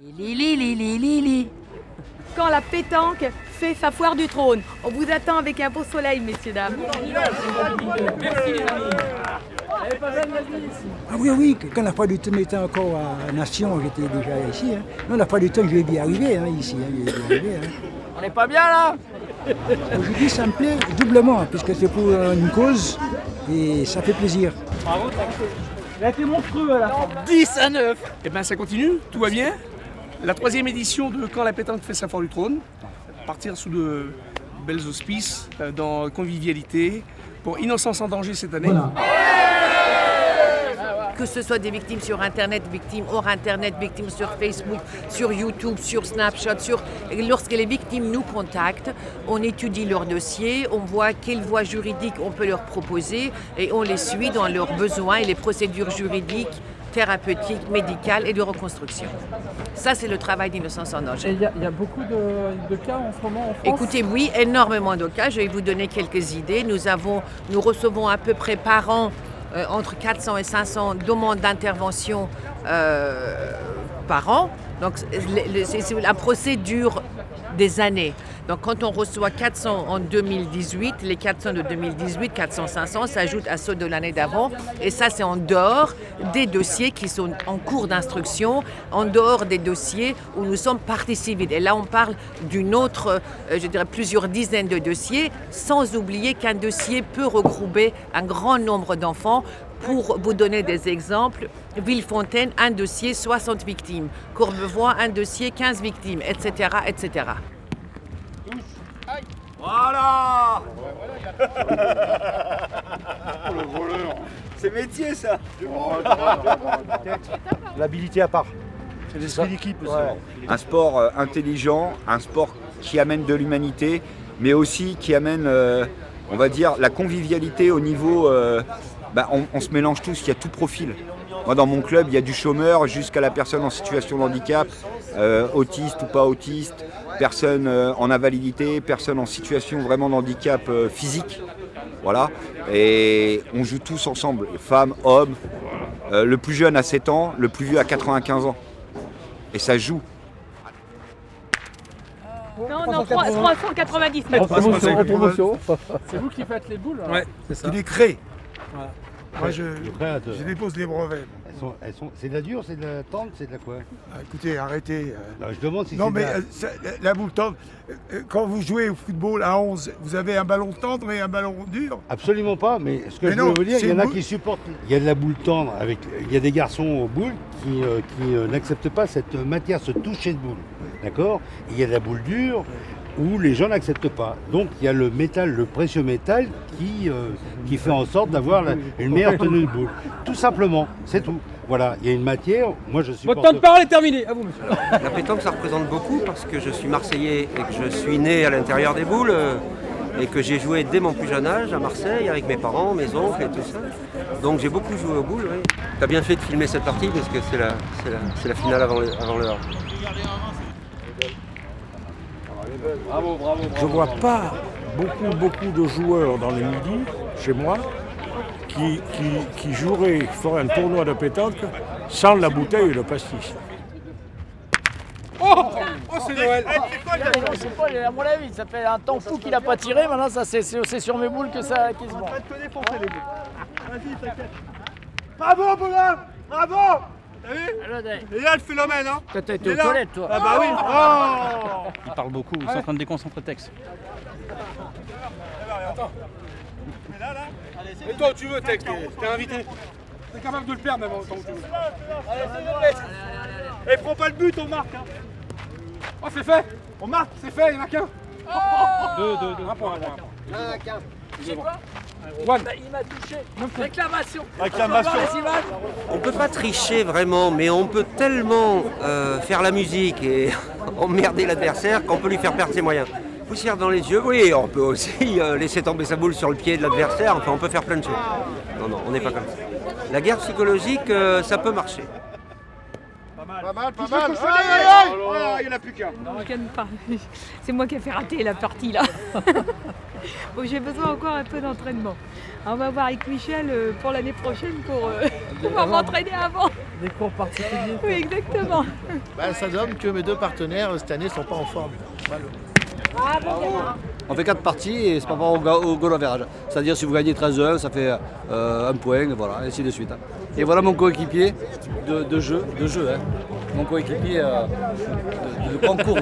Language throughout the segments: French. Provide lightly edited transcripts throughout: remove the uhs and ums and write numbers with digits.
Li. Quand la pétanque fait sa foire du trône. On vous attend avec un beau soleil, messieurs, dames. Ah oui, quand la foire du thym était encore à Nation, j'étais déjà ici. Non, la foire du thym, je vais y arriver ici. On n'est pas bien là? Aujourd'hui, ça me plaît doublement, puisque c'est pour une cause et ça fait plaisir. Bravo, il a été monstrueux à la fin. 10-9. Eh bien ça continue, tout va bien. La 3e édition de Quand la pétanque fait sa foire du trône. Partir sous de belles auspices, dans convivialité, pour Innocence en danger cette année. Voilà. Que ce soit des victimes sur Internet, victimes hors Internet, victimes sur Facebook, sur YouTube, sur Snapchat, lorsque les victimes nous contactent, on étudie leur dossier, on voit quelles voies juridiques on peut leur proposer et on les suit dans leurs besoins et les procédures juridiques, thérapeutiques, médicales et de reconstruction. Ça, c'est le travail d'Innocence en danger. Et il y a beaucoup de cas en ce moment en France? Écoutez, oui, énormément de cas. Je vais vous donner quelques idées. Nous recevons à peu près par an entre 400 et 500 demandes d'intervention par an. Donc, la procédure des années. Donc, quand on reçoit 400 en 2018, les 400 de 2018, 400-500 s'ajoutent à ceux de l'année d'avant. Et ça, c'est en dehors des dossiers qui sont en cours d'instruction, en dehors des dossiers où nous sommes partie civile. Et là, on parle d'une autre, je dirais plusieurs dizaines de dossiers, sans oublier qu'un dossier peut regrouper un grand nombre d'enfants. Pour vous donner des exemples, Villefontaine, un dossier, 60 victimes. Courbevoie, un dossier, 15 victimes, etc., etc. Voilà. Le voleur. C'est métier ça. L'habilité à part. C'est l'esprit d'équipe aussi. Un sport intelligent, un sport qui amène de l'humanité, mais aussi qui amène, on va dire, la convivialité au niveau... on se mélange tous, il y a tout profil. Moi, dans mon club, il y a du chômeur jusqu'à la personne en situation de handicap, autiste ou pas autiste, personne en invalidité, personne en situation vraiment de handicap physique. Voilà. Et on joue tous ensemble, femmes, hommes. Le plus jeune a 7 ans, le plus vieux a 95 ans. Et ça joue. Non, 390 En mètres. promotion. C'est vous qui faites les boules? Ouais, c'est ça. Il est créé. Voilà. Moi, je dépose les brevets. C'est de la dure, c'est de la tendre, c'est de la quoi? Écoutez, arrêtez. Non, je demande si Non, c'est mais la boule tendre, quand vous jouez au football à 11, vous avez un ballon tendre et un ballon dur? Absolument pas, mais ce que Mais je non, veux vous dire, c'est il y en a une boule. qui supportent. Il y a de la boule tendre, il y a des garçons aux boules qui n'acceptent pas cette matière, ce toucher de boule. D'accord? Il y a de la boule dure où les gens n'acceptent pas. Donc il y a le métal, le précieux métal qui fait en sorte d'avoir une meilleure tenue de boule. Tout simplement, c'est tout. Voilà, il y a une matière, moi je supporte... Votre temps de parole est terminé, à vous monsieur. La pétanque, ça représente beaucoup parce que je suis marseillais et que je suis né à l'intérieur des boules et que j'ai joué dès mon plus jeune âge à Marseille avec mes parents, mes oncles et tout ça. Donc j'ai beaucoup joué aux boules, oui. T'as bien fait de filmer cette partie parce que c'est la finale avant l'heure. Je ne vois pas beaucoup de joueurs dans les midis, chez moi, qui joueraient, feraient un tournoi de pétanque sans la bouteille et le pastis. Oh, c'est Noël. Je sais pas, à mon avis, ça fait un temps fou qu'il a pas tiré, maintenant ça c'est sur mes boules que ça qui se vend. Vas-y, t'inquiète. Bravo, Boulin! Bravo! T'as vu? Et là, le phénomène, hein? Toi, t'es aux toilettes, toi. Ah bah oui! Oh! Il parle beaucoup, ils sont en train de déconcentrer le texte. Attends. Et toi, où tu veux, texte? T'es invité. T'es capable de le perdre, même autant que tu veux. Allez, c'est et prends pas le but, on marque, hein. Oh, c'est fait! On marque, c'est fait, il n'y en a qu'un. Deux. Un point. Tu sais quoi? Il m'a touché. Réclamation. On peut pas tricher vraiment, mais on peut tellement faire la musique et emmerder l'adversaire qu'on peut lui faire perdre ses moyens. Poussière dans les yeux, oui, on peut aussi laisser tomber sa boule sur le pied de l'adversaire, enfin on peut faire plein de choses. Non, on n'est pas comme ça. La guerre psychologique, ça peut marcher. Pas mal. Aïe, il n'y en a plus qu'un. C'est moi qui ai fait rater la partie là. Bon, j'ai besoin encore un peu d'entraînement. On va voir avec Michel pour l'année prochaine pour pouvoir m'entraîner avant. Des cours particuliers. Oui, exactement. Ça donne que mes deux partenaires cette année ne sont pas en forme. Voilà. On fait 4 parties et c'est par rapport au goal average. C'est-à-dire si vous gagnez 13-1, ça fait 1 point, voilà, et ainsi de suite. Et voilà mon coéquipier de jeu, hein. Mon coéquipier de concours.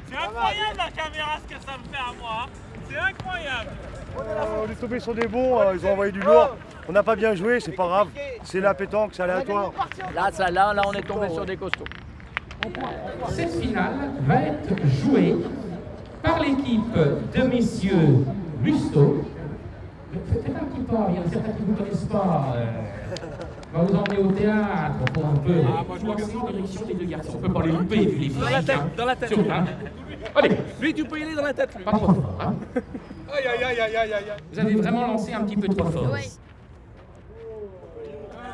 C'est incroyable la caméra ce que ça me fait à moi. C'est incroyable. On est tombé sur des bons, ils ont envoyé du lourd. On n'a pas bien joué, c'est pas grave. C'est la pétanque, c'est aléatoire. Là, on est tombé sur des costauds. Cette finale va être jouée par l'équipe de messieurs Lusto. Faites un petit pas, il y en a certains qui ne vous connaissent pas. On va vous emmener au théâtre pour un peu influencer en direction des deux garçons. On ne peut pas les louper vu les physiques. Dans la tête. Allez, Lui, tu peux y aller dans la tête. Lui. pas trop fort. Hein. Aïe. Vous avez vraiment lancé un petit peu trop fort. Oui.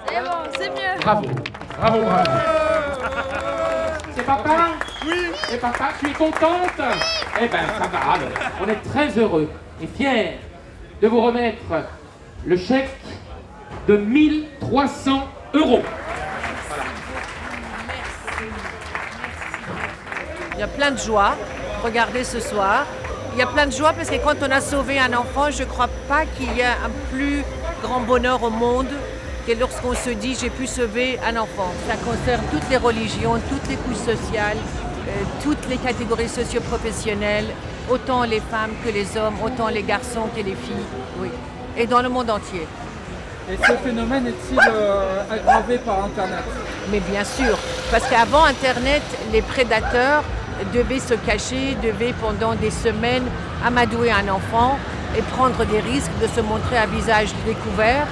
C'est bon, c'est mieux. Bravo. C'est papa? Oui. Et papa, tu es contente? Eh ben, ça va. Alors. On est très heureux et fiers de vous remettre le chèque de 1 300 €. Il y a plein de joie. Regardez ce soir. Il y a plein de joie parce que quand on a sauvé un enfant, je ne crois pas qu'il y a un plus grand bonheur au monde que lorsqu'on se dit j'ai pu sauver un enfant. Ça concerne toutes les religions, toutes les couches sociales, toutes les catégories socio-professionnelles, autant les femmes que les hommes, autant les garçons que les filles, oui, et dans le monde entier. Et ce phénomène est-il aggravé par Internet? Mais bien sûr, parce qu'avant Internet, les prédateurs devaient se cacher, devaient pendant des semaines amadouer un enfant et prendre des risques de se montrer à visage découvert.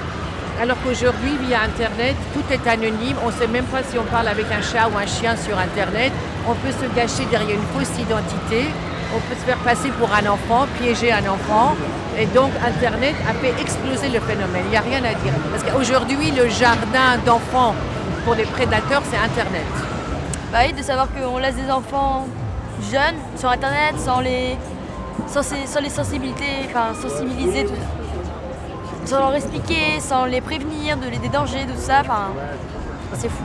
Alors qu'aujourd'hui, via Internet, tout est anonyme. On ne sait même pas si on parle avec un chat ou un chien sur Internet. On peut se cacher derrière une fausse identité. On peut se faire passer pour un enfant, piéger un enfant. Et donc, Internet a fait exploser le phénomène. Il n'y a rien à dire. Parce qu'aujourd'hui, le jardin d'enfants pour les prédateurs, c'est Internet. Bah oui, de savoir qu'on laisse des enfants jeunes sur Internet sans les sensibiliser, sans leur expliquer, sans les prévenir des dangers, de tout ça. Enfin, c'est fou.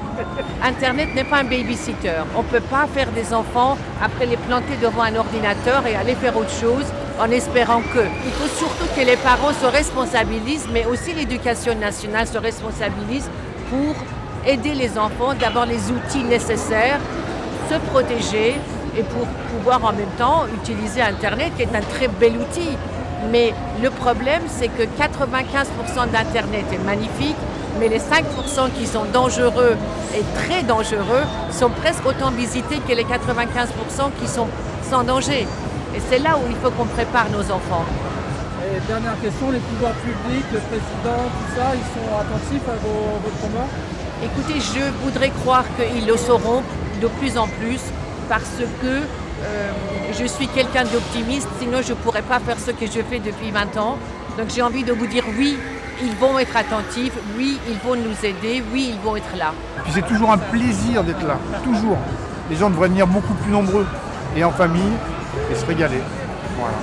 Internet n'est pas un babysitter. On ne peut pas faire des enfants après les planter devant un ordinateur et aller faire autre chose en espérant que. Il faut surtout que les parents se responsabilisent, mais aussi l'éducation nationale se responsabilise pour aider les enfants d'avoir les outils nécessaires, se protéger et pour pouvoir en même temps utiliser Internet qui est un très bel outil. Mais le problème, c'est que 95% d'Internet est magnifique, mais les 5% qui sont dangereux et très dangereux sont presque autant visités que les 95% qui sont sans danger. Et c'est là où il faut qu'on prépare nos enfants. Et dernière question, les pouvoirs publics, le président, tout ça, ils sont attentifs à votre combat? Écoutez, je voudrais croire qu'ils le sauront de plus en plus parce que je suis quelqu'un d'optimiste, sinon je ne pourrais pas faire ce que je fais depuis 20 ans. Donc j'ai envie de vous dire oui, ils vont être attentifs, oui, ils vont nous aider, oui, ils vont être là. Et puis c'est toujours un plaisir d'être là, toujours. Les gens devraient venir beaucoup plus nombreux et en famille et se régaler. Voilà.